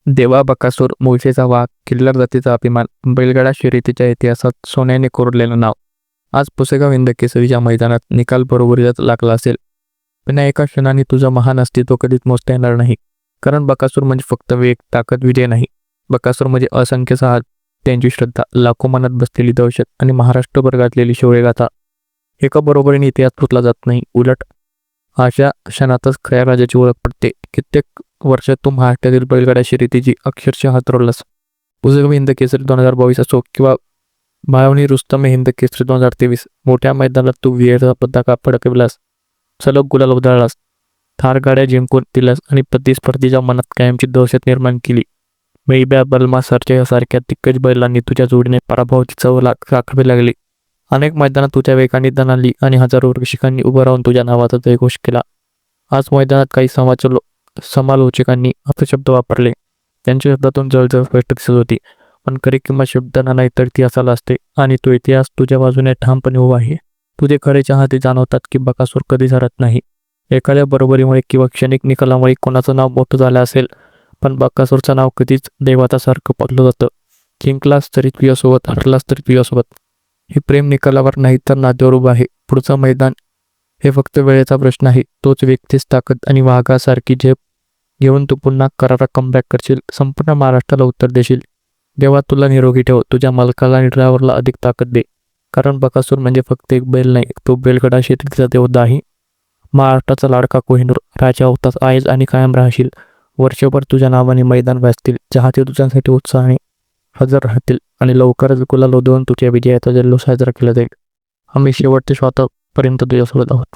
देवा बकासूर, मुळशीचा वाघ, किल्लार जातीचा अभिमान, बैलगाडा शर्यतीच्या इतिहासात सोन्याने कोरलेलं नाव. आज पुसेगाव हिंद केसरीच्या मैदानात निकाल बरोबरीलाच लागला असेल, पण एका क्षणाने तुझं महान अस्तित्व कधीच मोजता येणार नाही. कारण बकासूर म्हणजे फक्त वेग, ताकद, विजय नाही. बकासूर म्हणजे असंख्य साहस, त्यांची श्रद्धा, लाखो मनात बसलेली दहशत आणि महाराष्ट्रभर गाजलेली शौर्यगाथा. एका बरोबरीने इतिहास पुसला जात नाही, उलट अशा क्षणातच खऱ्या राजाची ओळख पडते. कित्येक वर्षात तू महाराष्ट्रातील बैलगाडा शर्यतीची अक्षरशः हात रोवलास. पुसेगाव हिंद केसरी 2022 असो किंवा माळवणी रुस्तम हिंद केसरी 2023, मोठ्या मैदानात तू विजयाचा पताका फडकविलास, सलग गुलाल उधळलास, थार गाड्या जिंकून दिलास आणि प्रतिस्पर्धीच्या मनात कायमची दहशत निर्माण केली. मैब्या, बलमा, सरजा यासारख्या दिग्गज बैलांनी तुझ्या जोडीने पराभवाची चव चाखावी लागली. अनेक मैदानात तुझ्या वेगाने दणाली आणि हजारो रसिकांनी उभं राहून तुझ्या नावाचा जयघोष केला. आज मैदानात काही समालोचकांनी अपशब्द वापरले. त्यांच्या शब्दातून जळजळ स्पष्ट दिसत होती, पण खरी किंमत शब्दांना नाही तर इतिहासाला असते आणि तो इतिहास तुझ्या बाजूने ठामपणे उभा आहे. तुझे खरे चाहते जाणवतात की बकासूर कधीच हरत नाही. एखाद्या बरोबरीमुळे किंवा क्षणिक निकालामुळे कोणाचं नाव मोठं झालं असेल, पण बकासूरचं नाव कधीच देवातासारखं पाडलं जातं. जिंकलास तरी तुझ्यासोबत, हरलास तरी तुझ्यासोबत. हे प्रेम निकालावर नाही तर नाद्यावर उभं आहे. पुढचं मैदान हे फक्त वेळेचा प्रश्न आहे. तोच व्यक्तीच ताकद आणि वाघासारखी झेप घेऊन तू पुन्हा करारा कमबॅक करशील, संपूर्ण महाराष्ट्राला उत्तर देशील. देवा तुला निरोगी ठेव, तुझ्या मालकाला आणि ड्रायव्हरला अधिक ताकद दे. कारण बकासूर म्हणजे फक्त एक बैल नाही, तो बैलगाडा शर्यतीचा देवता आहे. महाराष्ट्राचा लाडका कोहिनूर राजा होतास आहेस आणि कायम राहशील. वर्षभर तुझ्या नावाने मैदान वाजतील, चाहते तुझ्यासाठी उत्साहाने हजर राहतील आणि लवकरच गुलाल उधळून तुझ्या विजयाचा जल्लोष साजरा केला जाईल. आम्ही शेवटच्या श्वासापर्यंत तुझ्यासोबत आहोत.